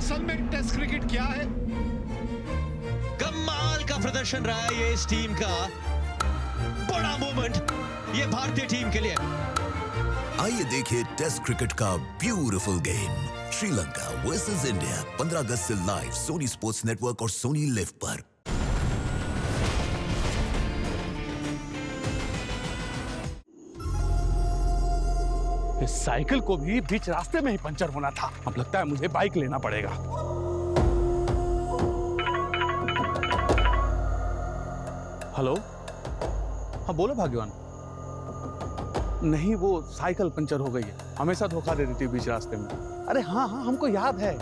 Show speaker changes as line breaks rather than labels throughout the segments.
असल में test cricket क्या है?
कमाल का प्रदर्शन रहा है ये इस टीम का, बड़ा मोमेंट ये भारतीय टीम के लिए।
आइए देखिए टेस्ट क्रिकेट का beautiful game, Sri Lanka versus India, 15 अगस्त से लाइव सोनी स्पोर्ट्स नेटवर्क और सोनी लिव पर।
इस साइकिल को भी बीच रास्ते में ही पंचर होना था। अब लगता है मुझे बाइक लेना पड़ेगा। हेलो, हाँ बोलो भाग्यवान। नहीं, वो साइकिल पंचर हो गई है। हमेशा धोखा दे देती है बीच रास्ते में। अरे हाँ हाँ, हमको याद है,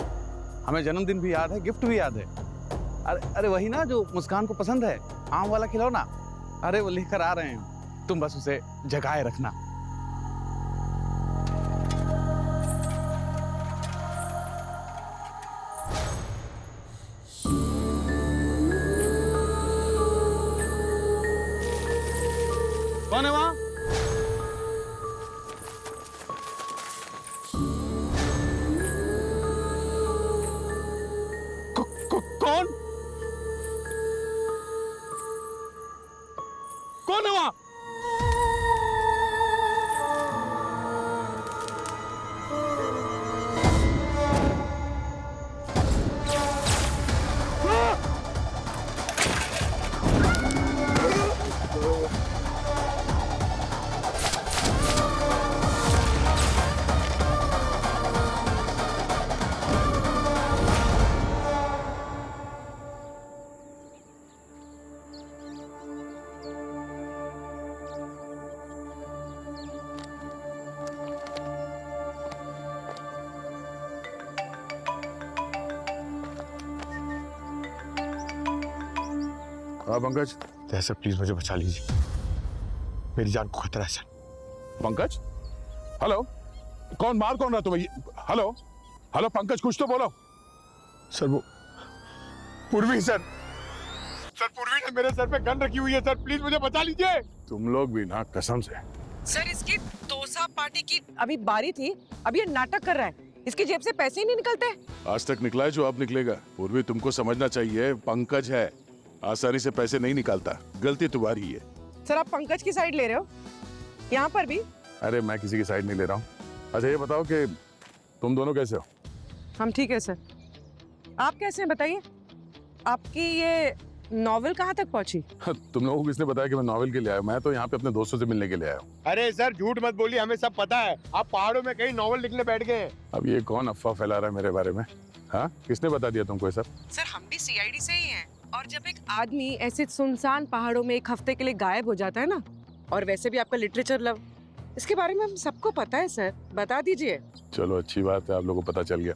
हमें जन्मदिन भी याद है, गिफ्ट भी याद है। अरे वही ना जो मुस्कान को पसंद है, आम वाला खिलौना। अरे वो लेकर आ रहे हैं, तुम बस उसे जगाए रखना। कौन है वहां? कौन? कौन है वहां?
हाँ पंकज, सर प्लीज मुझे बचा लीजिए, मेरी जान को खतरा है सर।
पंकज? हेलो, कौन मार कौन रहा तुम्हें? हेलो हेलो पंकज, कुछ तो बोलो।
सर वो पूर्वी सर पूर्वी ने मेरे सर पे गन रखी हुई है सर, प्लीज मुझे बचा लीजिए।
तुम लोग भी ना, कसम से।
सर इसकी तोसा पार्टी की अभी बारी थी, अब ये नाटक कर रहा है, इसकी जेब से पैसे ही नहीं निकलते।
आज तक निकला है जो अब निकलेगा। पूर्वी तुमको समझना चाहिए, पंकज है, आसानी से पैसे नहीं निकालता, गलती तुम्हारी है।
सर आप पंकज की साइड ले रहे हो यहाँ पर भी?
अरे मैं किसी की साइड नहीं ले रहा हूँ। अच्छा ये बताओ कि तुम दोनों कैसे हो?
हम ठीक है सर, आप कैसे हैं बताइए? आपकी ये नॉवेल कहाँ तक पहुँची?
तुम लोगों को किसने बताया कि मैं नॉवेल के लिए आया? मैं तो यहाँ पे अपने दोस्तों से मिलने के लिए आया हूँ।
अरे सर झूठ मत बोलिए, हमें सब पता है, आप पहाड़ों में कहीं नॉवेल लिखने बैठ गए हैं।
अब ये कौन अफवाह फैला रहा है मेरे बारे में? हाँ, किसने बता दिया तुमको ये सब?
सर हम भी सीआईडी से ही हैं, और जब एक आदमी ऐसे सुनसान पहाड़ों में 1 हफ्ते के लिए गायब हो जाता है ना, और वैसे भी आपका लिटरेचर लव, इसके बारे में हम सबको पता है सर, बता दीजिए।
चलो अच्छी बात है, आप लोगों को पता चल गया।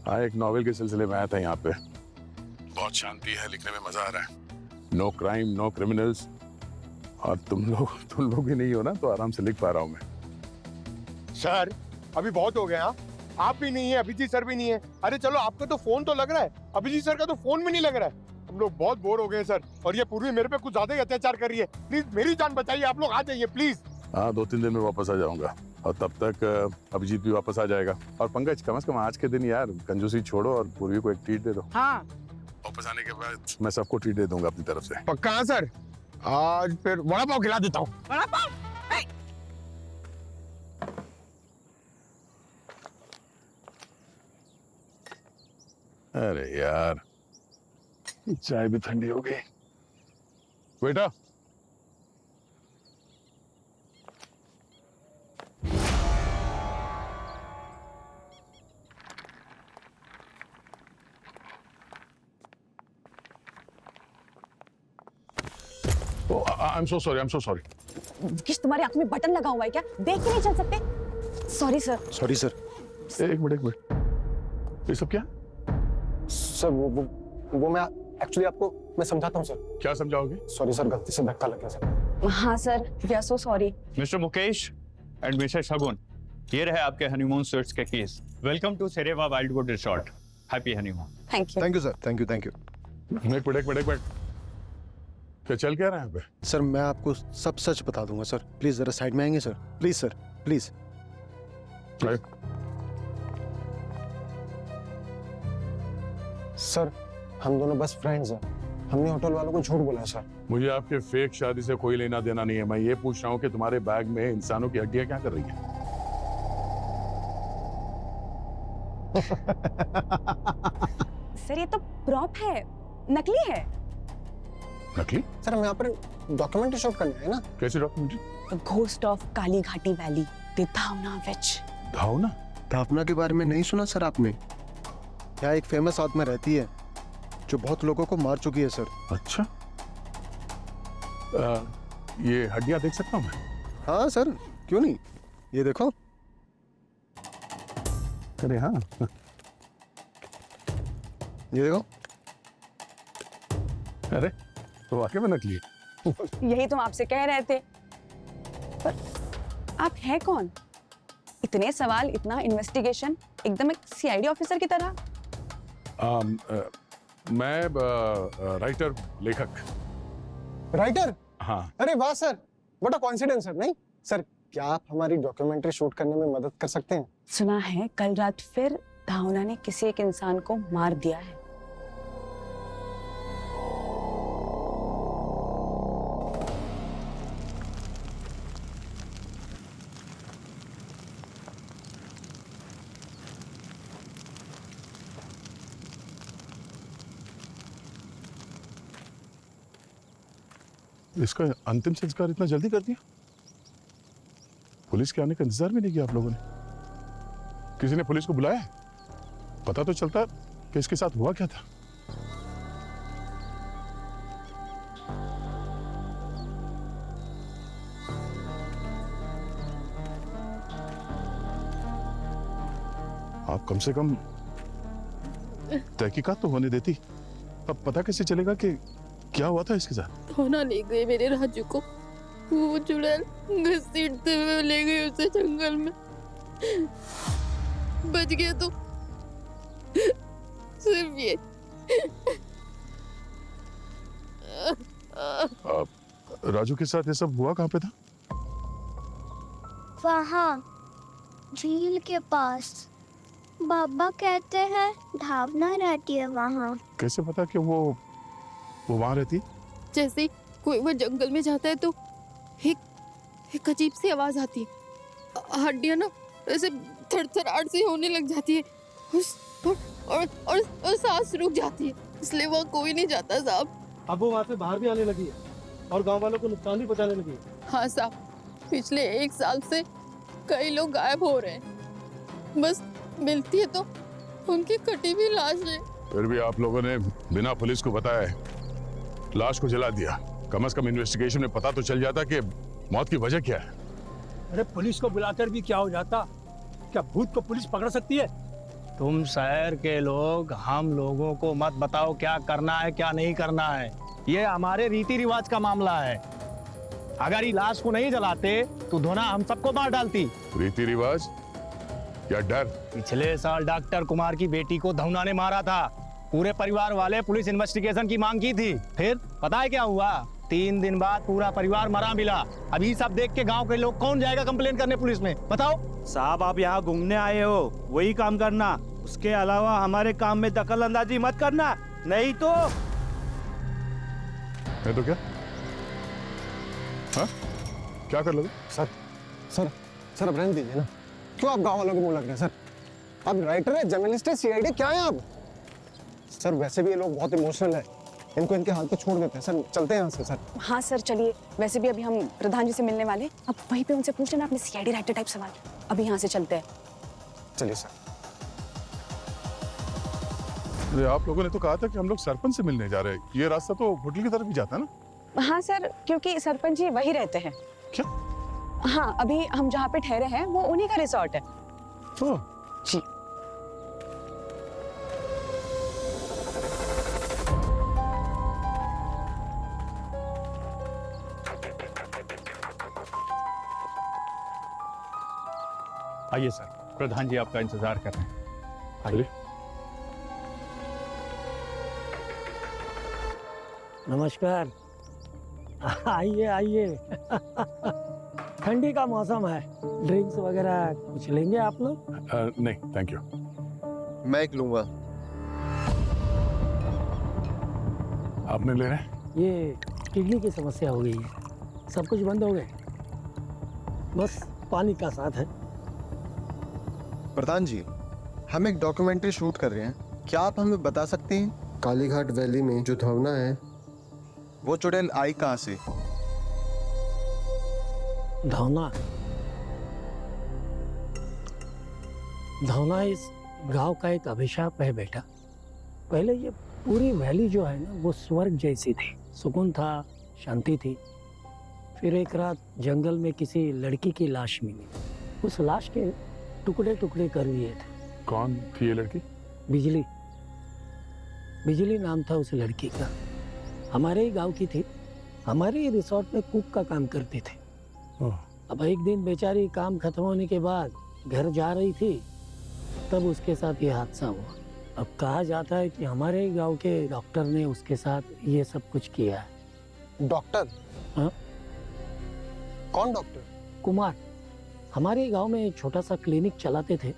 हाँ, एक नॉवेल के सिलसिले में आया था यहाँ पे। बहुत शांति है, लिखने में मजा आ रहा है, नो क्राइम नो क्रिमिनल्स, और तुम लोग भी नहीं हो ना, तो आराम से लिख पा रहा हूँ मैं।
सर अभी बहुत हो गया, हाँ? आप भी नहीं है, अभिजीत सर भी नहीं है। अरे चलो आपका तो फोन तो लग रहा है, अभिजीत सर का तो फोन भी नहीं लग रहा है। हम लोग बहुत बोर हो गए सर, और ये पूर्वी मेरे पे कुछ ज्यादा ही अत्याचार कर रही है। प्लीज मेरी जान बचाइए, आप लोग आ जाइए प्लीज।
हाँ, 2-3 दिन में वापस आ जाऊंगा, और तब तक अभिजीत भी वापस आ जाएगा। और पंकज, कम से कम आज के दिन यार कंजूसी छोड़ो और पूर्वी को एक ट्रीट दे दो।
हाँ,
वापस आने के बाद मैं सबको ट्रीट दे दूंगा अपनी तरफ से।
पक्का? हाँ सर, आज फिर वड़ा पाव खिला देता हूँ।
वड़ा पाव?
अरे यार, चाय भी ठंडी हो गई। बेटा आई एम सो सॉरी।
किस तुम्हारी आंख में बटन लगा हुआ है क्या? देख के नहीं चल सकते? Sorry sir.
एक मिनट, ये सब क्या?
सर वो मैं एक्चुअली आपको मैं समझाता हूँ सर।
क्या समझाओगे?
सॉरी सर, गलती से धक्का लग गया सर।
हाँ sir, we are so sorry.
Mister Mukesh and Mister Shagun, ये रहे आपके हनीमून स्वीट्स के keys. Welcome to Sereva Wildwood resort. Happy honeymoon.
Thank you
sir, thank you.
एक मिनट, क्या चल क्या रहा है यहाँ पे?
सर मैं आपको सब सच बता दूंगा सर, प्लीज जरा साइड में आएंगे sir, please sir, please. Sir हम दोनों बस फ्रेंड्स हैं, हमने होटल वालों को झूठ बोला है सर।
मुझे आपके फेक शादी से कोई लेना देना नहीं है। मैं ये पूछ रहा हूँ कि तुम्हारे बैग में इंसानों की हड्डियां क्या कर रही हैं?
सर ये तो प्रॉप है, नकली है।
नकली?
सर हम यहाँ पर डॉक्यूमेंट्री शूट करने आए ना।
कैसे डॉक्यूमेंट्री?
द घोस्ट ऑफ काली घाटी वैली, द धावना विच।
धावना?
धावना के बारे में नहीं सुना सर आपने? यहाँ एक फेमस आत्मा रहती है जो बहुत लोगों को मार चुकी है सर।
अच्छा। ये हड्डियां देख सकता हूँ मैं?
हाँ सर, क्यों नहीं, ये देखो।
अरे हाँ,
ये देखो।
अरे तो वाकई में नकली है।
यही तो आपसे कह रहे थे। पर आप हैं कौन? इतने सवाल, इतना इन्वेस्टिगेशन, एकदम एक सीआईडी ऑफिसर की तरह।
मैं राइटर, लेखक।
राइटर?
हाँ।
अरे वाह sir, what a coincidence sir. नहीं सर, क्या आप हमारी डॉक्यूमेंट्री शूट करने में मदद कर सकते हैं?
सुना है कल रात फिर धावना ने किसी एक इंसान को मार दिया है।
इसका अंतिम संस्कार इतना जल्दी कर दिया? पुलिस के आने का इंतजार भी नहीं किया आप लोगों ने? किसी ने पुलिस को बुलाया? पता तो चलता कि इसके साथ हुआ क्या था। आप कम से कम तहकीकात तो होने देती। अब पता कैसे चलेगा कि क्या हुआ था इसके साथ?
होना ले गए मेरे राजू को, वो चुड़ैल घसीटते हुए ले गए उसे जंगल में। बच गया तो सिर्फ ये।
राजू के साथ ये सब हुआ कहाँ पे था?
वहाँ झील के पास। बाबा कहते हैं धावना रहती है वहाँ।
कैसे पता कि वो वहाँ रहती?
जैसे कोई वो जंगल में जाता है तो एक अजीब सी आवाज आती है, हड्डियां ना ऐसे थरथराहट सी होने लग जाती है और सांस रुक जाती है, इसलिए वहाँ कोई नहीं जाता साहब।
अब वो वहाँ से बाहर भी आने लगी है और गांव वालों को नुकसान भी पहुँचाने लगी है।
हाँ साहब, पिछले 1 साल से कई लोग गायब हो रहे हैं, बस मिलती है तो उनकी कटी हुई लाश है।
फिर भी आप लोगों ने बिना पुलिस को बताए लाश को जला दिया। कम से कम इन्वेस्टिगेशन में पता तो चल जाता कि मौत की वजह क्या है।
अरे पुलिस को बुलाकर भी क्या हो जाता? क्या भूत को पुलिस पकड़ सकती है? तुम शहर के लोग हम लोगों को मत बताओ क्या करना है क्या नहीं करना है। ये हमारे रीति रिवाज का मामला है। अगर ये लाश को नहीं जलाते तो धोना हम सबको मार डालती।
रीति रिवाज या डर?
पिछले साल डॉक्टर कुमार की बेटी को धौना ने मारा था। पूरे परिवार वाले पुलिस इन्वेस्टिगेशन की मांग की थी। फिर पता है क्या हुआ? 3 दिन बाद पूरा परिवार मरा मिला। अभी सब देख के गांव के लोग कौन जाएगा कंप्लेन करने पुलिस में? बताओ
साहब, आप यहाँ घूमने आए हो, वही काम करना। उसके अलावा हमारे काम में दखल अंदाजी मत करना, नहीं तो।
है तो क्या? हाँ? क्या कर लोगे?
सर अब रहने दीजिए ना। क्यों आप गाँव वालों को मुँह लग रहे हैं सर? आप राइटर है, जर्नलिस्ट है, सीआईडी क्या है आप? सर वैसे भी ये लोग बहुत इमोशनल है, इनको इनके हाथ पे छोड़ देते हैं सर। चलते हैं यहाँ से सर।
हाँ सर चलिए, वैसे भी अभी हम प्रधान जी से मिलने वाले, अब वहीं पे उनसे पूछ लेना अपने सीआईडी राइटर टाइप सवाल। अभी यहाँ से चलते हैं।
चलिए सर।
अरे आप लोगों ने तो कहा था कि हम लोग सरपंच से मिलने जा रहे हैं। ये रास्ता तो होटल की तरफ भी जाता है ना?
हाँ सर, क्योंकि सरपंच जी वही रहते हैं।
क्या?
हाँ, अभी हम जहाँ पे ठहरे हैं वो उन्हीं का रिसोर्ट है। जी।
आइए सर, प्रधान जी आपका इंतजार कर रहे हैं।
आइए।
नमस्कार। आइए आइए। ठंडी का मौसम है, ड्रिंक्स वगैरह कुछ लेंगे आप लोग?
नहीं थैंक यू।
मैं एक लूंगा।
आपने ले रहे हैं?
ये किडनी की समस्या हो गई है, सब कुछ बंद हो गए, बस पानी का साथ है।
प्रधान जी, हम एक डॉक्यूमेंट्री शूट कर रहे हैं, क्या आप हमें बता सकते हैं कालीघाट वैली में जो धवना है वो चुड़ैल आई कहाँ से?
धवना धवना इस गांव का एक अभिशाप है बेटा। पहले ये पूरी वैली जो है ना वो स्वर्ग जैसी थी, सुकून था, शांति थी। फिर एक रात जंगल में किसी लड़की की लाश मिली, उस लाश के टुकड़े टुकड़े कर दिए थे।
कौन थी ये लड़की?
बिजली, बिजली नाम था उस लड़की का, हमारे ही गांव की थी, हमारे ही रिसोर्ट में कुक का काम करती थी। अब एक दिन बेचारी काम खत्म होने के बाद घर जा रही थी, तब उसके साथ ये हादसा हुआ। अब कहा जाता है कि हमारे ही गांव के डॉक्टर ने उसके साथ ये सब कुछ किया है।
डॉक्टर?
हाँ?
कौन डॉक्टर?
कुमार, हमारे ही गांव में एक छोटा सा क्लिनिक चलाते थे।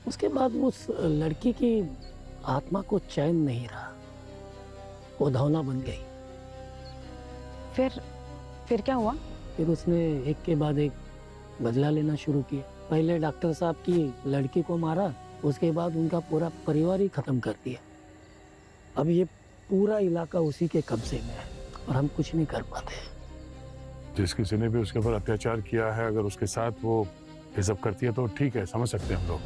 उसके बाद उस लड़की की आत्मा को चैन नहीं रहा, वो धवना बन गई।
फिर क्या हुआ?
फिर उसने एक के बाद एक बदला लेना शुरू किया। पहले डॉक्टर साहब की लड़की को मारा, उसके बाद उनका पूरा परिवार ही खत्म कर दिया। अब ये पूरा इलाका उसी के कब्जे में है और हम कुछ नहीं कर पाते।
जिस किसी ने भी उसके ऊपर अत्याचार किया है, अगर उसके साथ वो ये सब करती है तो ठीक है, समझ सकते हैं हम लोग,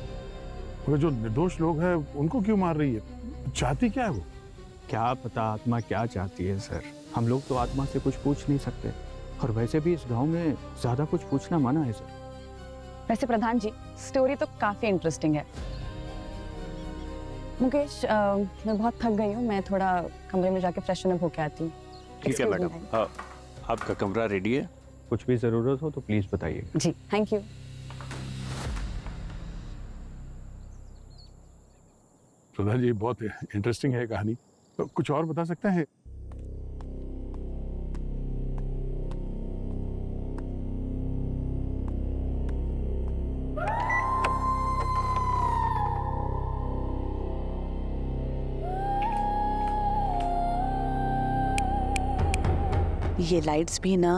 मगर जो निर्दोष लोग हैं उनको क्यों मार रही है? चाहती क्या है वो?
क्या पता आत्मा क्या चाहती है सर, हम लोग तो आत्मा से कुछ पूछ नहीं सकते, और वैसे भी इस गांव में ज्यादा कुछ पूछना मना है सर।
वैसे प्रधान जी, स्टोरी तो काफी इंटरेस्टिंग है। मुकेश, मैं बहुत थक गई हूँ, मैं थोड़ा कमरे में जाके फ्रेशन अप होके आती हूँ।
ठीक है मैडम, आपका कमरा रेडी है, कुछ भी जरूरत हो तो प्लीज बताइए।
जी, थैंक यू।
प्रधान जी, बहुत इंटरेस्टिंग है कहानी, तो कुछ और बता सकते हैं?
ये लाइट्स भी ना,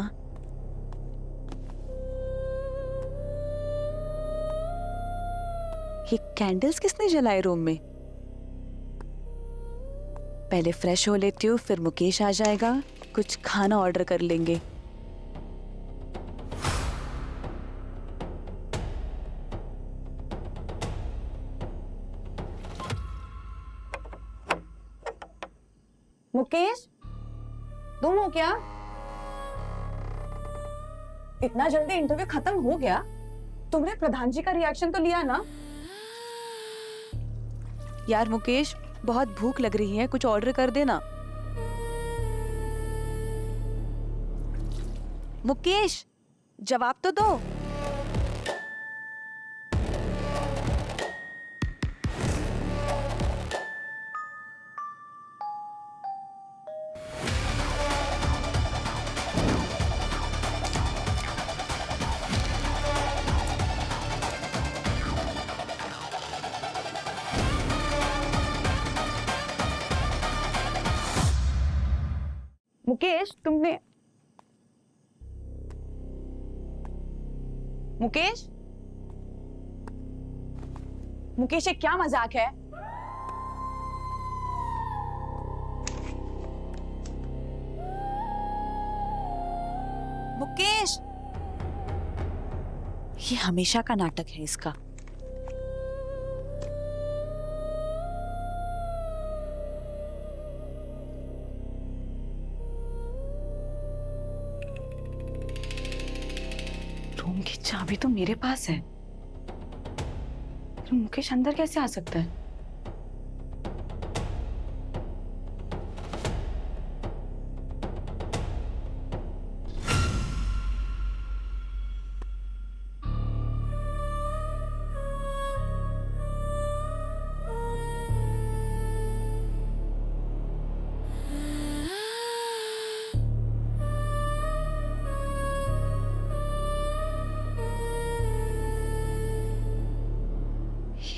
ये कैंडल्स किसने जलाए रूम में? पहले फ्रेश हो लेती हूँ, फिर मुकेश आ जाएगा, कुछ खाना ऑर्डर कर लेंगे।
मुकेश, तुम हो क्या? इतना जल्दी इंटरव्यू खत्म हो गया? तुमने प्रधान जी का रिएक्शन तो लिया ना?
यार मुकेश, बहुत भूख लग रही है, कुछ ऑर्डर कर देना। मुकेश, जवाब तो दो।
मुकेश, तुमने मुकेश मुकेश, ये क्या मजाक है?
मुकेश, ये हमेशा का नाटक है इसका।
रूम की चाबी तो मेरे पास है, फिर मुकेश अंदर कैसे आ सकता है?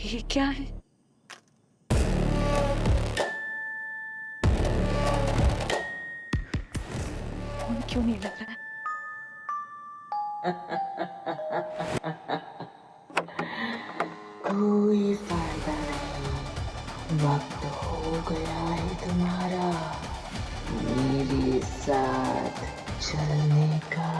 ये क्या है?
क्यों नहीं लग रहा है?
कोई फायदा नहीं, वक्त हो गया है तुम्हारा मेरे साथ चलने का।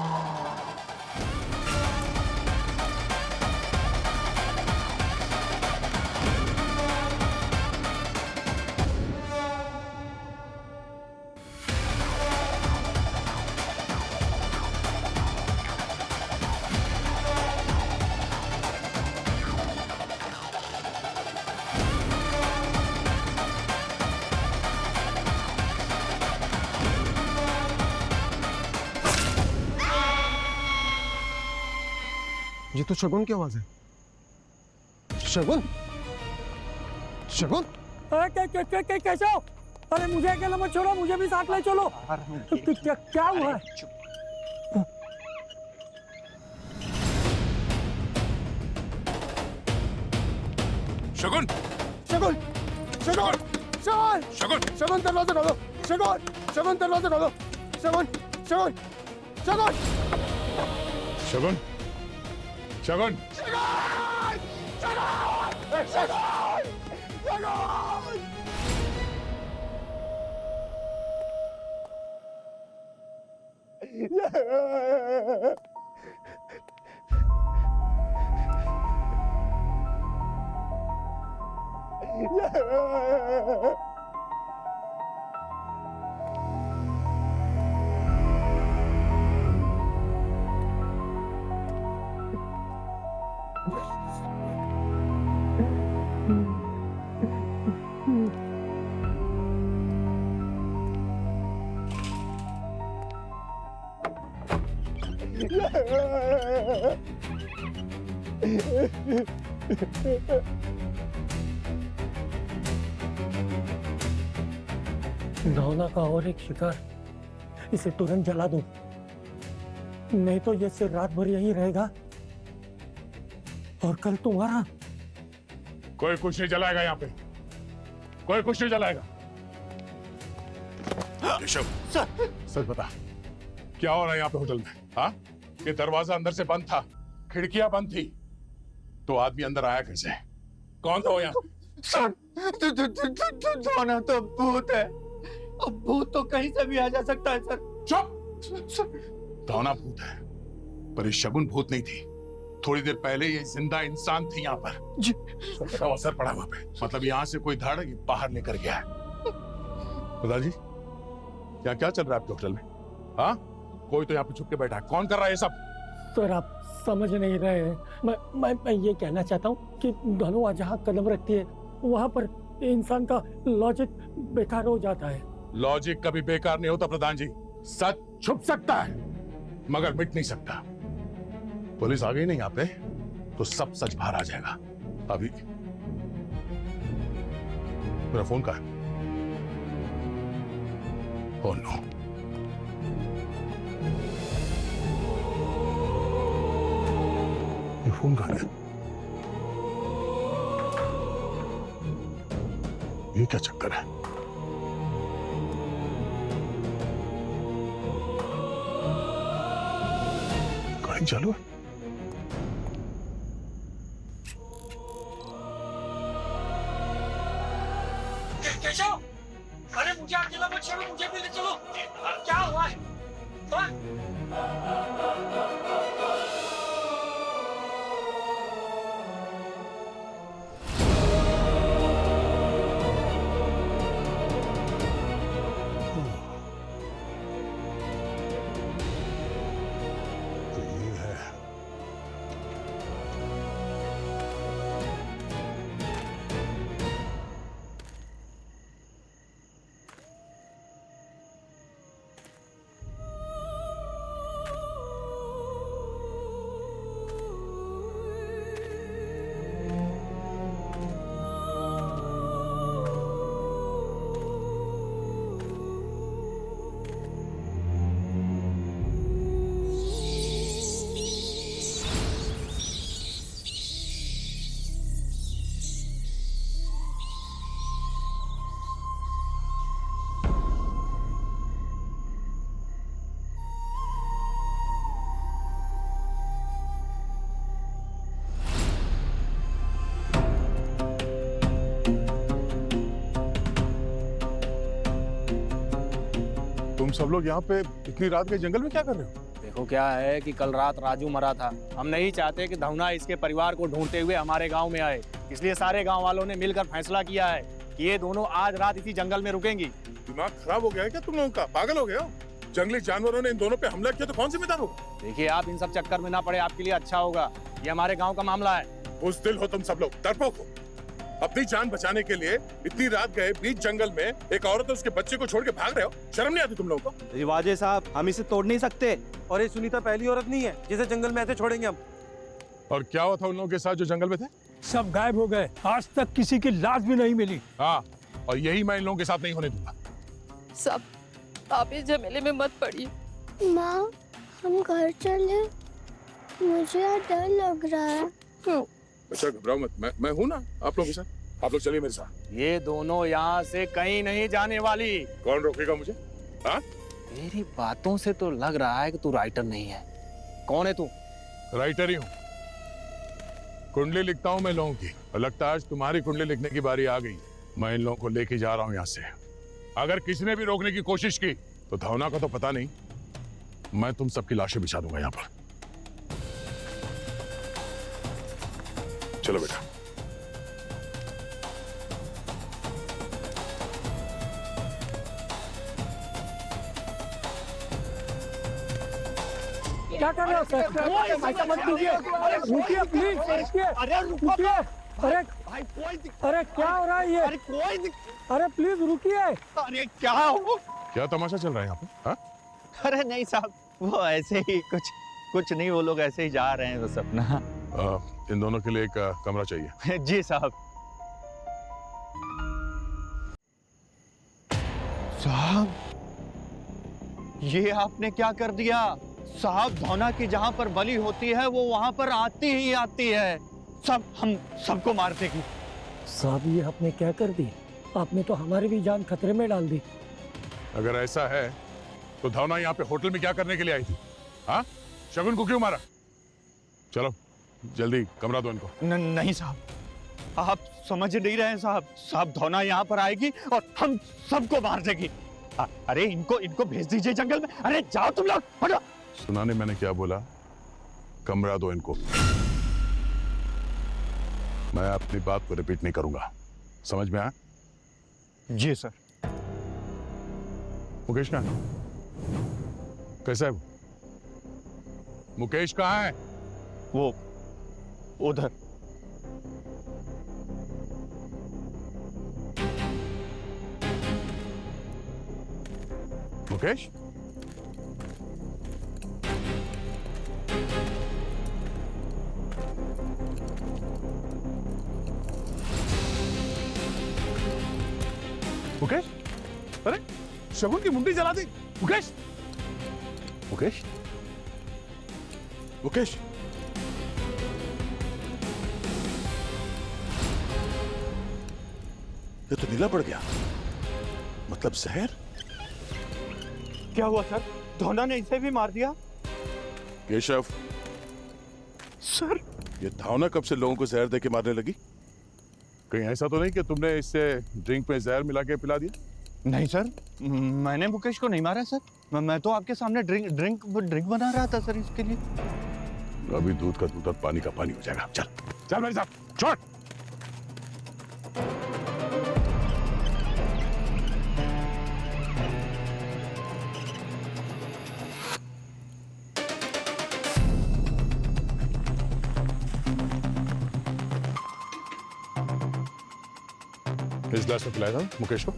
ये तो शगुन की आवाज है। शगुन, शगुन,
कैसे हो? अरे मुझे अकेला मत छोड़ो, मुझे भी साथ ले चलो। क्या हुआ है?
शगुन,
शगुन, शगुन, शगुन,
शगुन,
शगुन दरवाजा खोलो। शगुन, शगुन दरवाजा खोलो। शगुन, शगुन, शगुन,
शगुन, शगुन,
नौना का और एक शिकार, इसे तुरंत जला दो, नहीं तो ये सिर रात भर यहीं रहेगा और कल तुम्हारा।
कोई कुछ नहीं जलाएगा यहाँ पे, कोई कुछ नहीं जलाएगा। ऋषभ, सच बता, क्या हो रहा है यहाँ पे होटल में? हाँ, ये दरवाजा अंदर से बंद था, खिड़कियां बंद थी, तो आदमी अंदर आया कैसे? कौन था वो यहाँ?
धोना तो भूत है, अब भूत तो कहीं से भी आ जा सकता है सर।
चुप! धोना भूत है, पर ये शगुन भूत नहीं थी। थोड़ी देर पहले ये जिंदा इंसान थी यहाँ पर। तो असर पड़ा वहां पे, मतलब यहाँ से कोई धड़ ये बाहर लेकर गया है। दादाजी, यहाँ क्या चल रहा है आपके होटल में? हाँ, कोई तो यहाँ पे छुप के बैठा है, कौन कर रहा है ये सब?
सर आप समझ नहीं रहे हैं, मैं ये कहना चाहता हूँ कि धनुआ जहाँ कदम रखती है वहाँ पर इंसान का लॉजिक बेकार हो जाता है।
लॉजिक कभी बेकार नहीं होता प्रधान जी, सच छुप सकता है मगर मिट नहीं सकता। पुलिस आ गई नहीं यहाँ पे तो सब सच बाहर आ जाएगा। अभी मेरा फोन कहाँ है? ओह नो, ये फोन कहाँ है? ये क्या चक्कर है? गाड़ी चालू है?
केशव, अरे मुझे अकेला मत छोड़ो, मुझे भी ले चलो। क्या हुआ है?
तुम सब लोग यहाँ पे इतनी रात के जंगल में क्या कर रहे हो?
देखो क्या है कि कल रात राजू मरा था। हम नहीं चाहते कि धवना इसके परिवार को ढूंढते हुए हमारे गांव में आए, इसलिए सारे गांव वालों ने मिलकर फैसला किया है कि ये दोनों आज रात इसी जंगल में रुकेंगी।
दिमाग खराब हो गया है क्या तुम लोगों का? पागल हो गए हो? जंगली जानवरों ने इन दोनों पे हमला किया तो कौन जिम्मेदार होगा?
देखिए आप इन सब चक्कर में ना पड़े, आपके लिए अच्छा होगा। ये हमारे गाँव का मामला है।
बुज़दिल हो तुम सब लोग, डरपोक हो। अपनी जान बचाने के लिए इतनी रात गए बीच जंगल में एक औरत और उसके बच्चे को छोड़ के भाग रहे हो? शर्म नहीं आती तुम लोगों को?
रिवाजे साहब, हम इसे तोड़ नहीं सकते।
और ये सुनीता पहली औरत नहीं है जिसे जंगल में ऐसे छोड़ेंगे हम।
और क्या हुआ था उन लोगों के साथ जो जंगल में थे?
सब गायब हो गए, आज तक किसी की लाश भी नहीं मिली।
हाँ, और यही मैं इन लोगों के साथ नहीं होने दूंगा।
सब आप इस झमेले में मत पड़िए।
माँ, हम घर चले, मुझे यहाँ डर लग रहा है।
अच्छा घबराओ मत, मैं हूँ ना आप लोगों के साथ। आप लोग चलिए मेरे साथ।
ये दोनों यहाँ से कहीं नहीं जाने वाली।
कौन रोकेगा मुझे? हाँ?
तेरी बातों से तो लग रहा है कि तू राइटर नहीं है। कौन है तू?
राइटर ही हूँ। कुंडली लिखता हूँ मैं लोगों की, और लगता है आज तुम्हारी कुंडली लिखने की बारी आ गई। मैं इन लोगों को लेके जा रहा हूँ यहाँ से। अगर किसी ने भी रोकने की कोशिश की तो धवना का तो पता नहीं, मैं तुम सबकी लाशें बिछा दूंगा यहाँ पर। चलो बेटा।
क्या कर रहे हो सर? मत कीजिए, रुकिए प्लीज, रुकिए। अरे रुकिए, अरे क्या हो रहा है ये? अरे प्लीज रुकिए।
अरे क्या हो?
क्या तमाशा चल रहा है यहाँ पे? हाँ?
अरे नहीं साहब, वो ऐसे ही कुछ नहीं, वो लोग ऐसे ही जा रहे हैं बस अपना।
इन दोनों के लिए एक कमरा चाहिए।
जी साहब। साहब, ये आपने क्या कर दिया? साहब, धौना की जहाँ पर बलि होती है वो वहाँ पर आती ही आती है। हम सबको मार देगी।
साहब, ये आपने क्या कर दी? आपने तो हमारी भी जान खतरे में डाल दी।
अगर ऐसा है तो धवना यहाँ पे होटल में क्या करने के लिए आई थी? हाँ? शगुन को क्यों मारा? चलो जल्दी कमरा दो इनको।
नहीं साहब, आप समझ नहीं रहे हैं साहब। साहब, धौना यहाँ पर आएगी और हम सबको मार देगी। अरे इनको भेज दीजिए जंगल में। अरे जाओ तुम लोग, हटो।
सुना नहीं मैंने क्या बोला? कमरा दो इनको। मैं अपनी बात को रिपीट नहीं करूंगा, समझ में आया?
जी सर।
मुकेश कहाँ है? कैसा है वो? मुकेश कहाँ है?
वो उधर।
मुकेश? मुकेश? अरे शगुन की मुंडी जला दी। मुकेश? मुकेश? मुकेश? ये तो नीला पड़ गया, मतलब जहर।
क्या हुआ सर? धौना ने इसे भी मार दिया?
केशव
सर,
ये धावना कब से लोगों को जहर देके मारने लगी? कहीं ऐसा तो नहीं कि तुमने इससे ड्रिंक में जहर मिला के पिला दिया?
नहीं सर, मैंने मुकेश को नहीं मारा सर। मैं तो आपके सामने ड्रिंक बना रहा था सर इसके लिए।
अभी दूध का दूध और पानी का पानी हो जाएगा। चल चल मेरे साथ, छोड़। इस ग्लास में पिलाया था मुकेश को,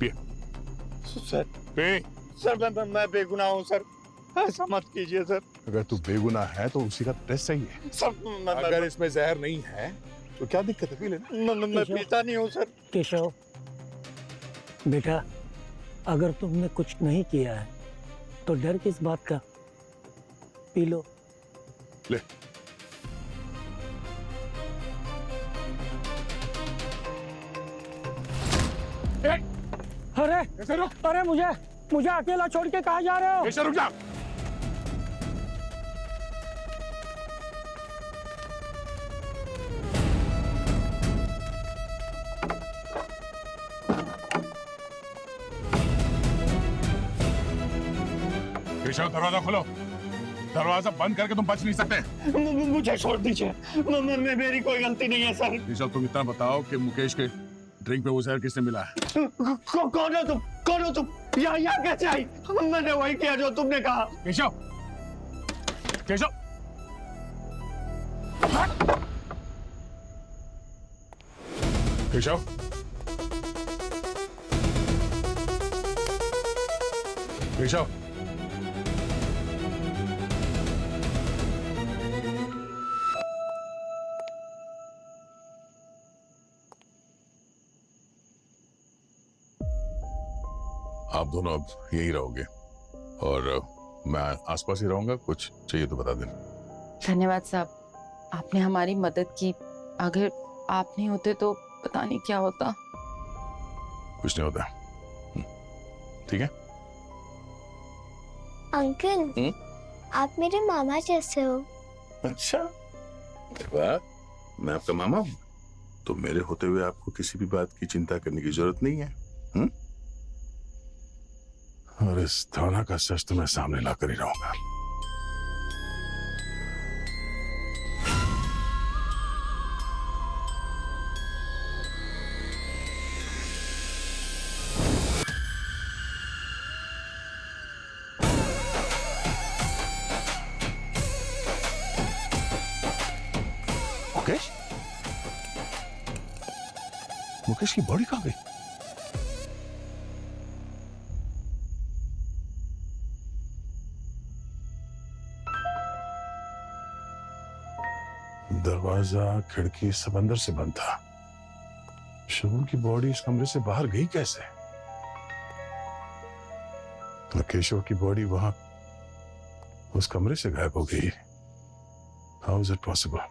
पिए।
सर
पे
सर, मैं बेगुनाह हूँ सर, ऐसा मत कीजिए सर।
अगर तू बेगुनाह है तो उसी का टेस्ट सही है।
सर
अगर इसमें जहर नहीं है तो क्या दिक्कत है? पी लेना।
मैं पीता नहीं हूँ सर।
केशव बेटा, अगर तुमने कुछ नहीं किया है तो डर किस बात का? P low.
ले।
अरे अरे मुझे अकेला छोड़ के कहाँ जा रहे हो?
केशव रुक जा। केशव दरवाजा खोलो। दरवाजा बंद करके तुम बच नहीं सकते।
मुझे छोड़ दीजिए, मेरी कोई गलती नहीं है सर।
केशव तुम इतना बताओ कि मुकेश के ड्रिंक पे वो जहर किसने मिला है?
कौन हो तुम? कौन हो तुम? यहाँ कैसे आई? मैंने वही किया जो तुमने कहा।
केशव, केशव, केशव, केशव, आप दोनों अब यही रहोगे और मैं आसपास ही रहूंगा। कुछ चाहिए तो बता देना।
धन्यवाद साहब, आपने हमारी मदद की। अगर आप नहीं होते तो पता नहीं क्या होता।
कुछ नहीं होता, ठीक है?
अंकल, आप मेरे मामा जैसे हो।
अच्छा, वाह, मैं आपका मामा हूँ तो मेरे होते हुए आपको किसी भी बात की चिंता करने की जरूरत नहीं है। और इस थाना का सच तो मैं सामने लाकर ही रहूंगा। मुकेश, मुकेश की बॉडी कहाँ गई? दरवाजा, खिड़की सब अंदर से बंद था। शगुन की बॉडी इस कमरे से बाहर गई कैसे? केशव की बॉडी वहां उस कमरे से गायब हो गई। How is it possible?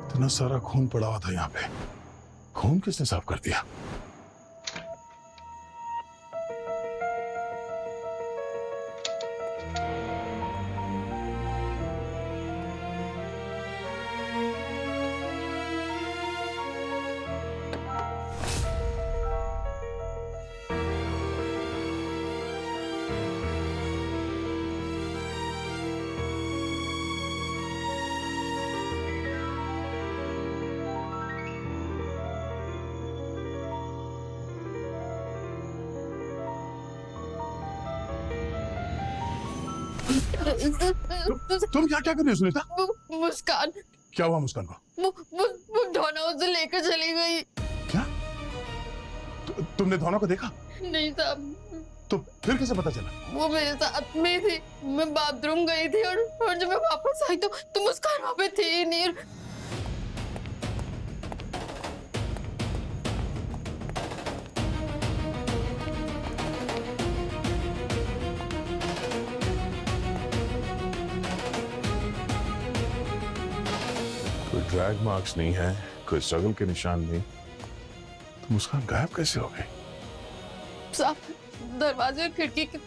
इतना सारा खून पड़ा हुआ था यहाँ पे। खून किसने साफ कर दिया? तुम क्या क्या कर रही हो सुनीता?
मुस्कान।
क्या हुआ मुस्कान को?
वो धोना उसे लेकर चली गई।
क्या? तुमने धोना को देखा?
नहीं साहब।
तो फिर कैसे पता चला?
वो मेरे साथ में थी। मैं बाथरूम गई थी और जब मैं वापस आई तो मुस्कान वहाँ पे थी ही नहीं।
कोई ड्रैग मार्क्स नहीं है, कोई स्ट्रगल के निशान नहीं, तो मुस्कान गायब कैसे हो गई?
साहब, दरवाजे और खिड़की की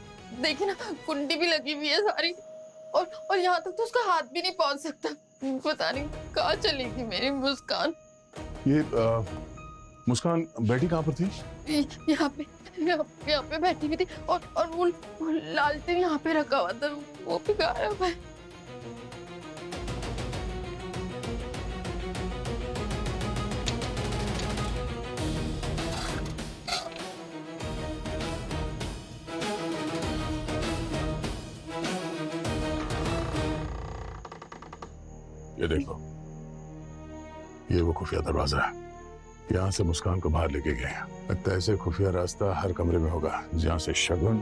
देखिए ना, कुंडी भी लगी हुई है सारी। और यहाँ तक तो उसका हाथ भी नहीं पहुंच सकता। पता नहीं कहाँ चली गई मेरी मुस्कान।
ये मुस्कान बैठी कहाँ पर थी?
यहाँ पे बैठी हुई थी और वो लालटेन यहाँ पे रखा हुआ था, वो भी गायब है।
ये देखो, ये वो खुफिया दरवाजा है। यहाँ से मुस्कान को बाहर लेके गए। लगता है ऐसे खुफिया रास्ता हर कमरे में होगा जहाँ से शगुन,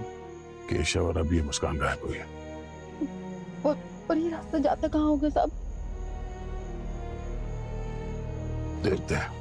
केशव और अभी मुस्कान गायब हुई है।
और ये रास्ता जाता कहाँ होगा साहब?
देखते हैं।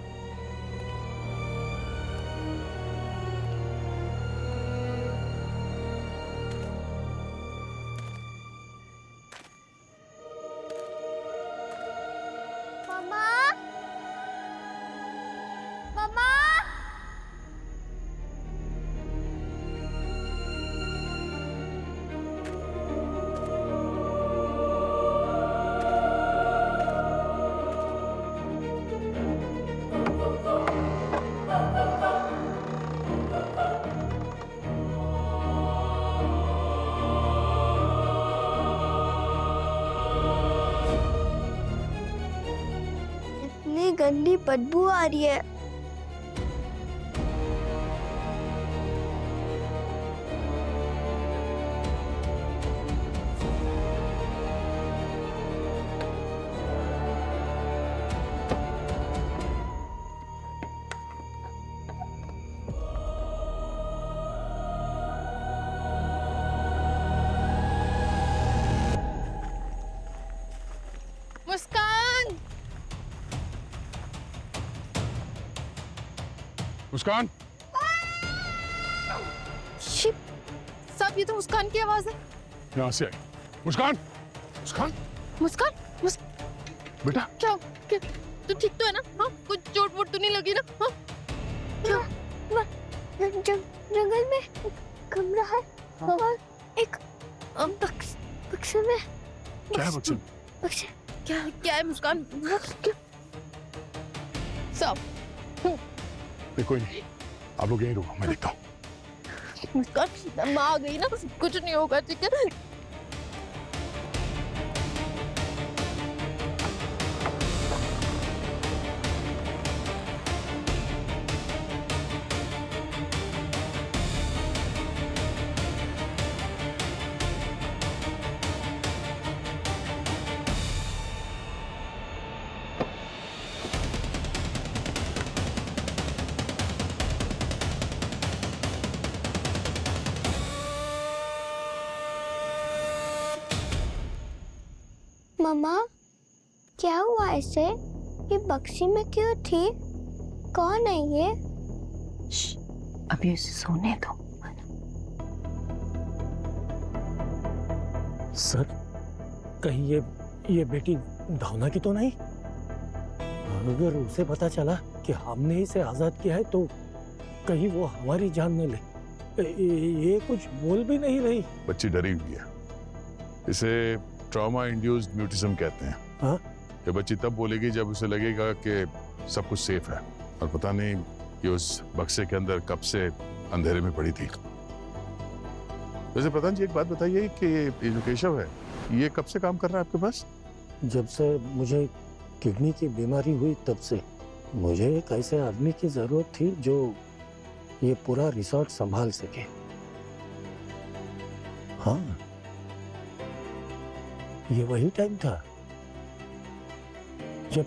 गंदी बदबू आ रही है।
मुस्कान,
मुस्कान,
साहब ये तो मुस्कान की आवाज है।
यहाँ से आई। मुस्कान, मुस्कान,
मुस्कान,
बेटा
क्या तू ठीक तो है ना? हाँ, कुछ चोट वोट तो नहीं लगी ना? हाँ,
जंगल में कमरा है और एक बक्से में।
क्या है बच्चे?
बक्से
क्या है मुस्कान? साहब
कोई नहीं, आप लोग यहीं रुको, मैं देखता हूँ।
मुस्कान, माँ आ गई ना, कुछ नहीं होगा, ठीक है?
मम्मा, क्या हुआ ऐसे? ये बक्सी में क्यों थी? कौन है ये?
अभी उसे सोने दो।
सर, कहीं ये बेटी भावना की तो नहीं? अगर उसे पता चला कि हमने इसे आजाद किया है तो कहीं वो हमारी जान न ले। ये कुछ बोल भी नहीं रही।
बच्ची डरी हुई है, इसे ट्रॉमा इंड्यूस्ड म्यूटिज्म कहते हैं।
हाँ?
ये बच्ची तब बोलेगी जब उसे लगेगा कि सब कुछ सेफ है, और पता नहीं कि उस बक्से के अंदर कब से अंधेरे में पड़ी थी। वैसे प्रधान जी, एक बात बताइए कि ये जो केशव है, ये कब से काम कर रहा है आपके पास?
जब से मुझे किडनी की बीमारी हुई तब से। मुझे एक ऐसे आदमी की जरूरत थी जो ये पूरा रिसोर्ट संभाल सके। हाँ, ये वही टाइम था जब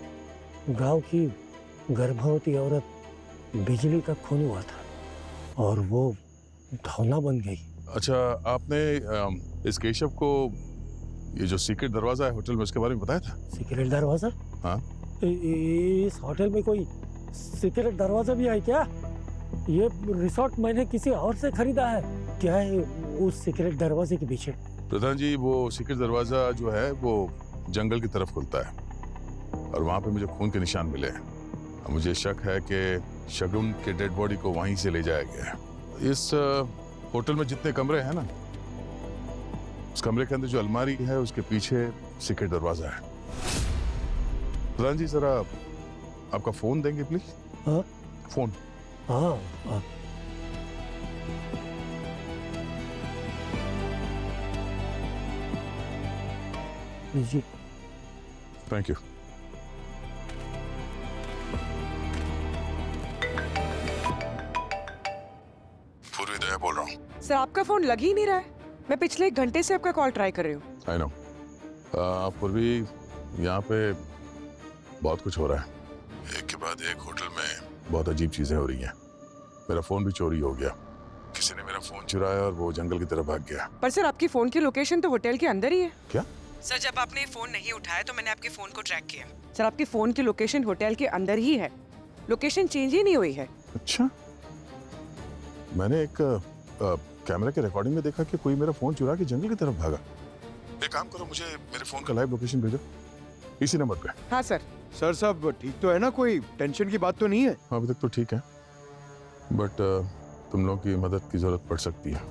गांव की गर्भवती औरत बिजली का खून हुआ था और वो भावना बन गई।
अच्छा, आपने इस केशव को ये जो सीक्रेट दरवाजा है होटल में, उसके बारे में बताया था?
सीक्रेट दरवाजा?
हाँ।
इस होटल में कोई सीक्रेट दरवाजा भी है क्या? ये रिसोर्ट मैंने किसी और से खरीदा है। क्या है उस सीक्रेट दरवाजे के पीछे?
प्रधान जी, वो सीक्रेट दरवाजा जो है वो जंगल की तरफ खुलता है और वहां पे मुझे खून के निशान मिले हैं। मुझे शक है कि शगुन के डेड बॉडी को वहीं से ले जाया गया है। इस होटल में जितने कमरे हैं ना, उस कमरे के अंदर जो अलमारी है उसके पीछे सीक्रेट दरवाजा है। प्रधान जी, जरा आपका फोन देंगे प्लीज?
हाँ?
फोन?
हाँ, हाँ। लीजिए।
Thank you. पूर्वी दया बोल रहा हूँ।
सर, आपका फोन लग ही नहीं रहा है। मैं पिछले 1 घंटे से आपका कॉल ट्राई कर रही हूँ।
I know. पूर्वी, यहाँ पे बहुत कुछ हो रहा है। एक के बाद एक होटल में बहुत अजीब चीजें हो रही हैं। मेरा फोन भी चोरी हो गया, किसी ने मेरा फोन चुराया और वो जंगल की तरफ भाग गया।
पर सर, आपकी फोन की लोकेशन तो होटल के अंदर ही है।
क्या?
सर, जब आपने फोन नहीं उठाया तो मैंने आपके फोन को ट्रैक किया। सर, आपकी फोन की लोकेशन होटल के अंदर ही है, लोकेशन चेंज ही नहीं हुई है।
अच्छा, मैंने एक कैमरा के रिकॉर्डिंग में देखा कि कोई मेरा फोन चुरा के जंगल की तरफ भागा। एक काम करो, मुझे मेरे फोन का लाइव लोकेशन भेजो इसी नंबर पे।
हाँ सर।
सर, सब ठीक तो है ना? कोई टेंशन की बात तो नहीं है?
अभी तक तो ठीक है, बट तुम लोगों की मदद की जरूरत पड़ सकती है।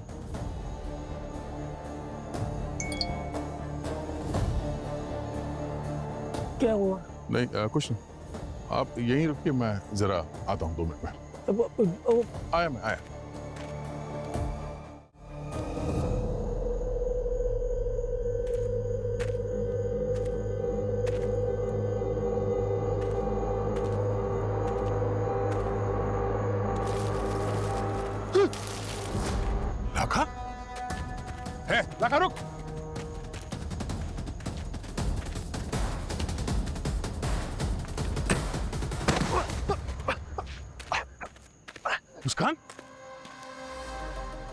क्या हुआ?
नहीं, कुछ नहीं। आप यहीं रुकिए, मैं जरा आता हूँ 2 मिनट में। आया। है लगा रुक। मुस्कान,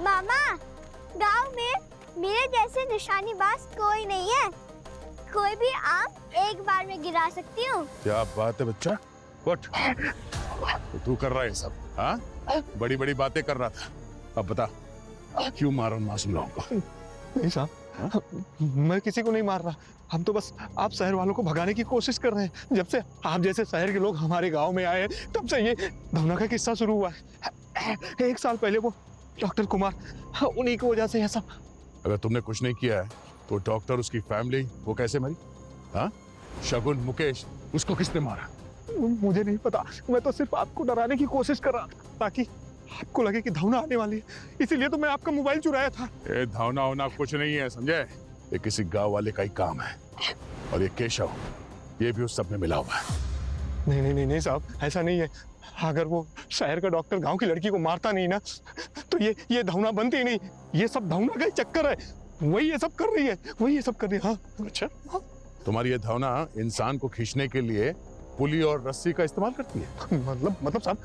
मामा, गांव में मेरे जैसे निशानीबाज कोई नहीं है। कोई भी आम एक बार में गिरा सकती हूँ।
क्या बात है बच्चा? उठ। तो तू कर रहा है सब? हाँ, बड़ी बड़ी बातें कर रहा था। अब बता, क्यों मारा उन मासूम लोगों को?
नहीं साहब, मैं किसी को नहीं मार रहा। हम तो बस आप शहर वालों को भगाने की कोशिश कर रहे हैं। जब से आप जैसे शहर के लोग हमारे गांव में आए तब से ये धवना का किस्सा शुरू हुआ है। 1 साल पहले वो डॉक्टर कुमार, उन्हीं की वजह से ये सब।
अगर तुमने कुछ नहीं किया है तो डॉक्टर, उसकी फैमिली, वो कैसे मरी? हाँ, शगुन, मुकेश, उसको किसने मारा?
मुझे नहीं पता। मैं तो सिर्फ आपको डराने की कोशिश कर रहा था ताकि आपको लगे कि धवना आने वाली है। इसीलिए तो मैं आपका मोबाइल चुराया था।
ये धवना होना कुछ नहीं है, समझे? ये किसी गांव वाले का ही काम है। और ये केशव, ये भी उस सब में मिला हुआ है।
नहीं नहीं नहीं नहीं साहब, ऐसा नहीं है। अगर वो शहर का डॉक्टर गांव की लड़की को मारता नहीं ना तो ये धवना बनती नहीं। ये सब धवना का ही चक्कर है। वही ये सब कर रही है, वही ये सब कर रही है। हाँ।
अच्छा, तुम्हारी ये धवना इंसान को खींचने के लिए पुली और रस्सी का इस्तेमाल करती है?
मतलब साहब,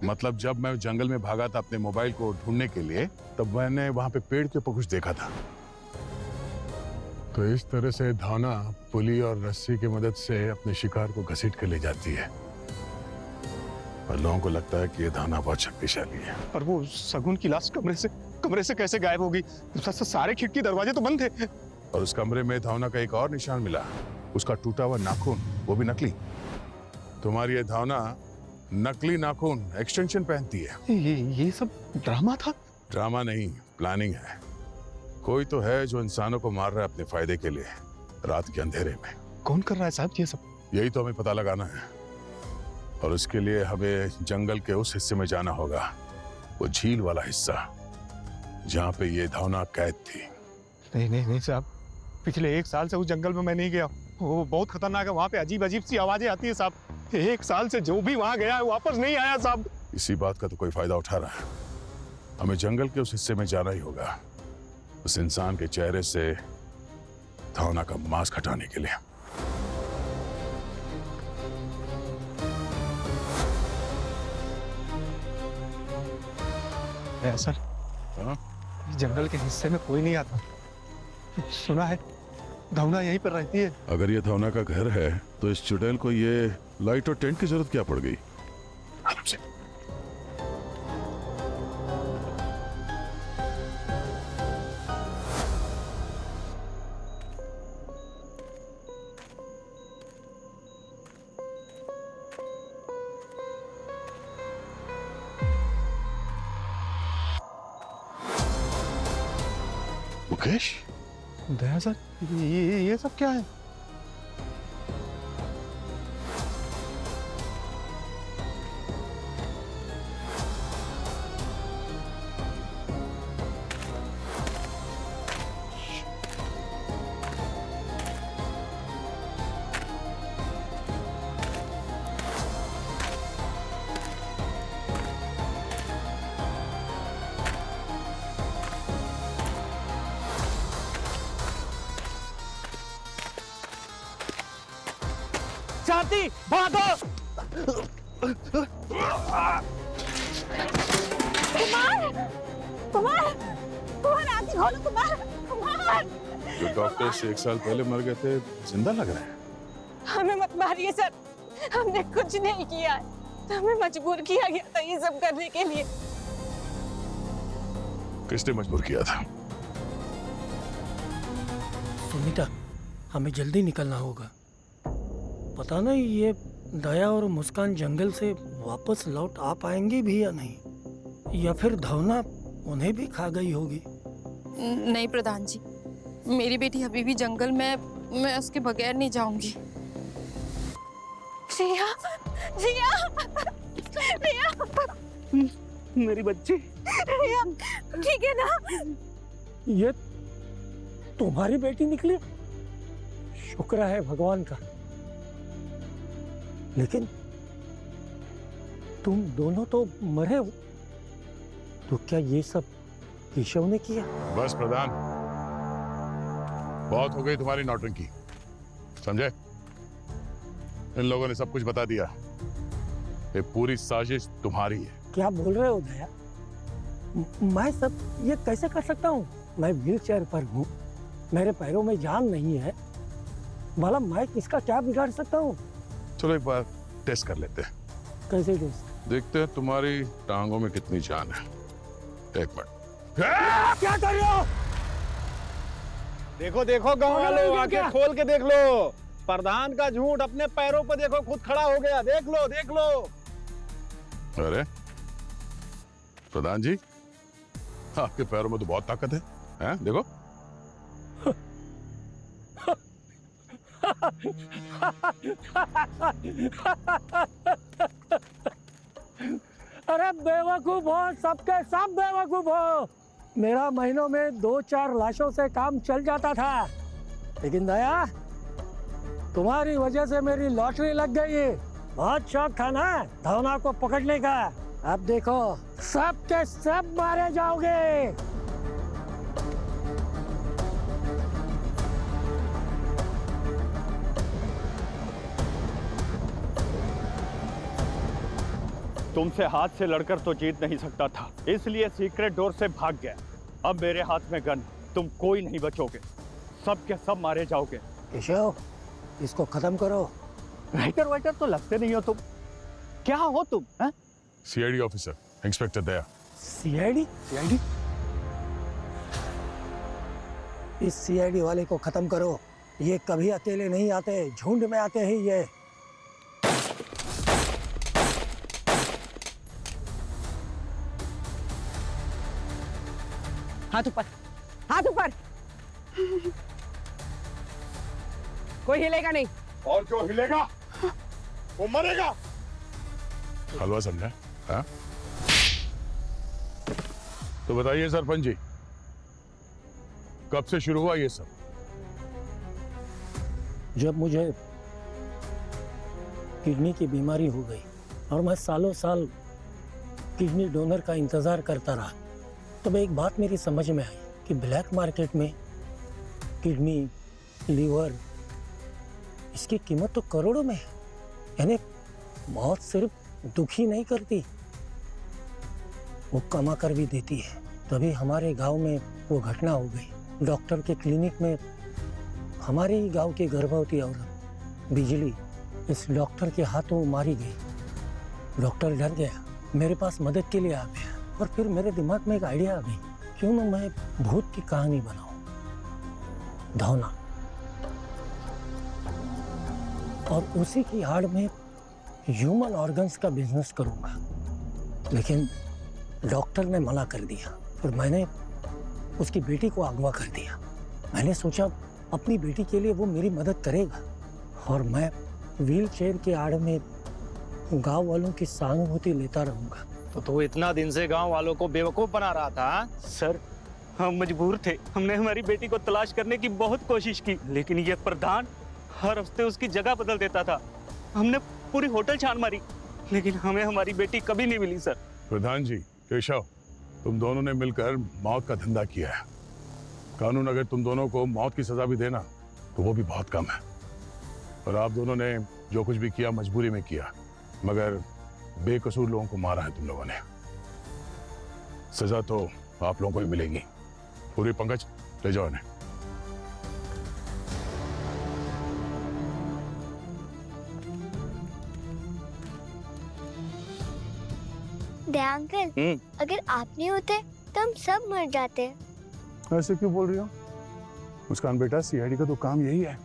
मतलब जब मैं जंगल में भागा था अपने मोबाइल को ढूंढने के लिए, तब मैंने वहां पे पेड़ के ऊपर कुछ देखा था। तो इस तरह से धवना पुली और रस्सी की मदद से अपने शिकार को घसीट कर ले जाती है। और लोगों को लगता है कि ये धवना बहुत शक्तिशाली है।
पर वो शगुन की लाश कमरे से कैसे गायब होगी? सारे खिड़की दरवाजे तो बंद थे।
और उस कमरे में धवना का एक और निशान मिला, उसका टूटा हुआ नाखून, वो भी नकली। तुम्हारी ये धवना नकली नाखून, एक्सटेंशन पहनती है।
ये सब ड्रामा था?
ड्रामा नहीं, प्लानिंग है। कोई तो है जो इंसानों को मार रहा है अपने फायदे के लिए, रात के अंधेरे में।
कौन कर रहा है साहब ये सब?
यही तो हमें पता लगाना है। और उसके लिए हमें जंगल के उस हिस्से में जाना होगा, वो झील वाला हिस्सा जहाँ पे ये धवना कैद थी।
नहीं साहब, पिछले 1 साल से उस जंगल में मैं नहीं गया। वो बहुत खतरनाक है। वहाँ पे अजीब अजीब सी आवाजें आती है साहब। 1 साल से जो भी वहाँ गया है वापस नहीं आया साहब।
इसी बात का तो कोई फायदा उठा रहा है। हमें जंगल के उस हिस्से में जाना ही होगा, उस इंसान के चेहरे से धवना का मास्क हटाने के लिए।
सर, जंगल के हिस्से में कोई नहीं आता। सुना है धवना यहीं पर रहती है।
अगर ये धवना का घर है तो इस चुड़ैल को ये लाइट और टेंट की जरूरत क्या पड़ गई? आराम से। मुकेश,
दया सर, ये सब क्या है?
शांति, भागो!
कुमार, आंखें खोलो कुमार।
जो डॉक्टर 1 साल पहले मर गए थे, जिंदा लग रहे हैं।
हमें मत मारिए सर, हमने कुछ नहीं किया है। हमें मजबूर किया गया था ये सब करने के लिए।
किसने मजबूर किया था?
सुनीता, हमें जल्दी निकलना होगा। पता नहीं ये दया और मुस्कान जंगल से वापस लौट आ पाएंगे भी या नहीं, या फिर धवना उन्हें भी खा गई होगी।
नहीं प्रधान जी, मेरी बेटी अभी भी जंगल में, मैं उसके बगैर नहीं जाऊंगी।
जिया, जिया, जिया,
मेरी बच्ची,
जिया, ठीक है ना?
ये तुम्हारी बेटी निकली, शुक्र है भगवान का। लेकिन तुम दोनों तो मरे हो, तो क्या ये सब केशव ने किया?
बस प्रधान, बहुत हो गई तुम्हारी नौटंकी, समझे? इन लोगों ने सब कुछ बता दिया। ये पूरी साजिश तुम्हारी है।
क्या बोल रहे हो दया? मैं सब ये कैसे कर सकता हूँ? मैं व्हील चेयर पर हूँ, मेरे पैरों में जान नहीं है, भला मैं किसका क्या बिगाड़ सकता हूँ?
चलो एक बार टेस्ट कर लेते हैं।
कैसे टेस्ट?
देखते हैं तुम्हारी टांगों में कितनी जान है। एक मिनट।
क्या कर रहे हो?
देखो देखो गांव वालों, आके खोल के देख लो। प्रधान का झूठ अपने पैरों पर देखो खुद खड़ा हो गया। देख लो देख लो।
अरे प्रधान जी, आपके पैरों में तो बहुत ताकत है, हैं? देखो।
अरे बेवकूफ हो, सबके सब बेवकूफ हो। मेरा महीनों में 2-4 लाशों से काम चल जाता था, लेकिन दया तुम्हारी वजह से मेरी लॉटरी लग गई। बहुत शौक था ना धौना को पकड़ने का, अब देखो सब के सब मारे जाओगे।
तुमसे हाथ से लड़कर तो जीत नहीं सकता था, इसलिए सीक्रेट डोर से भाग गया। अब मेरे हाथ में गन, तुम कोई नहीं बचोगे, सब के सब मारे जाओगे।
केशव, इसको खत्म करो।
राइटर वाइटर तो लगते नहीं हो तुम, क्या हो तुम?
सीआईडी ऑफिसर इंस्पेक्टर दया।
सीआईडी? सीआईडी? इस सीआईडी वाले को खत्म करो। ये कभी अकेले नहीं आते, झुंड में आते हैं ये।
हाथ ऊपर, हाथ ऊपर। कोई हिलेगा नहीं।
और जो हिलेगा वो मरेगा।
हलवा समझा? हाँ? तो बताइए सरपंच जी, कब से शुरू हुआ ये सब?
जब मुझे किडनी की बीमारी हो गई और मैं सालों साल किडनी डोनर का इंतजार करता रहा, तब एक बात मेरी समझ में आई कि ब्लैक मार्केट में किडनी, लीवर, इसकी कीमत तो करोड़ों में है। यानी मौत सिर्फ दुखी नहीं करती, वो कमा कर भी देती है। तभी हमारे गांव में वो घटना हो गई। डॉक्टर के क्लिनिक में हमारे ही गांव की गर्भवती औरत बिजली इस डॉक्टर के हाथों मारी गई। डॉक्टर डर गया, मेरे पास मदद के लिए आ गया। और फिर मेरे दिमाग में एक आइडिया आ गई, क्यों ना मैं भूत की कहानी बनाऊं, धौना, और उसी की आड़ में ह्यूमन ऑर्गन्स का बिजनेस करूंगा। लेकिन डॉक्टर ने मना कर दिया और मैंने उसकी बेटी को अगवा कर दिया। मैंने सोचा अपनी बेटी के लिए वो मेरी मदद करेगा और मैं व्हील चेयर के आड़ में गांव वालों की सहानुभूति लेता रहूंगा।
तो इतना दिन से गांव वालों को बेवकूफ बना रहा था? सर, हम मजबूर थे। हमने हमारी बेटी को तलाश करने की बहुत कोशिश की, लेकिन ये प्रधान हर हफ्ते उसकी जगह बदल देता था। हमने पूरी होटल छान मारी, लेकिन हमें हमारी बेटी कभी नहीं मिली। सर,
प्रधान जी, केशव, तुम दोनों ने मिलकर मौत का धंधा किया है। कानून अगर तुम दोनों को मौत की सजा भी देना तो वो भी बहुत कम है। और आप दोनों ने जो कुछ भी किया मजबूरी में किया, मगर बेकसूर लोगों को मारा है तुम लोगों ने। सजा तो आप लोगों को ही मिलेगी। पूरी पंकज, ले जाओ इन्हें।
दया अंकल, अगर आप नहीं होते तो हम सब मर जाते।
ऐसे क्यों बोल रही हो? मुस्कान बेटा, सीआईडी का तो काम यही है।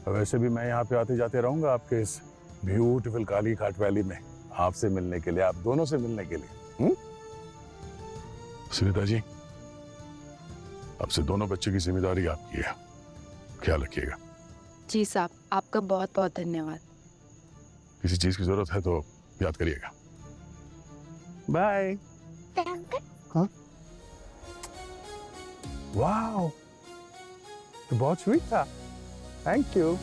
वैसे भी मैं यहाँ पे आते जाते रहूंगा आपके इस ब्यूटीफुल काली घाट वैली में, आपसे मिलने के लिए, आप दोनों से मिलने के लिए। सुनीता जी, अब से दोनों बच्चे की जिम्मेदारी आपकी है, ख्याल रखिएगा।
जी साहब, आपका बहुत बहुत धन्यवाद।
किसी चीज की जरूरत है तो याद करिएगा। बाय। हाँ? वाह, तो बहुत स्वीट था। Thank you.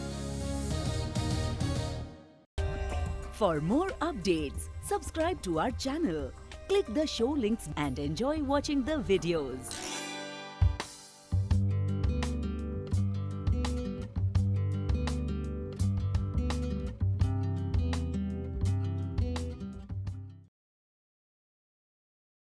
For more updates, subscribe to our channel, click the show links and enjoy watching the videos.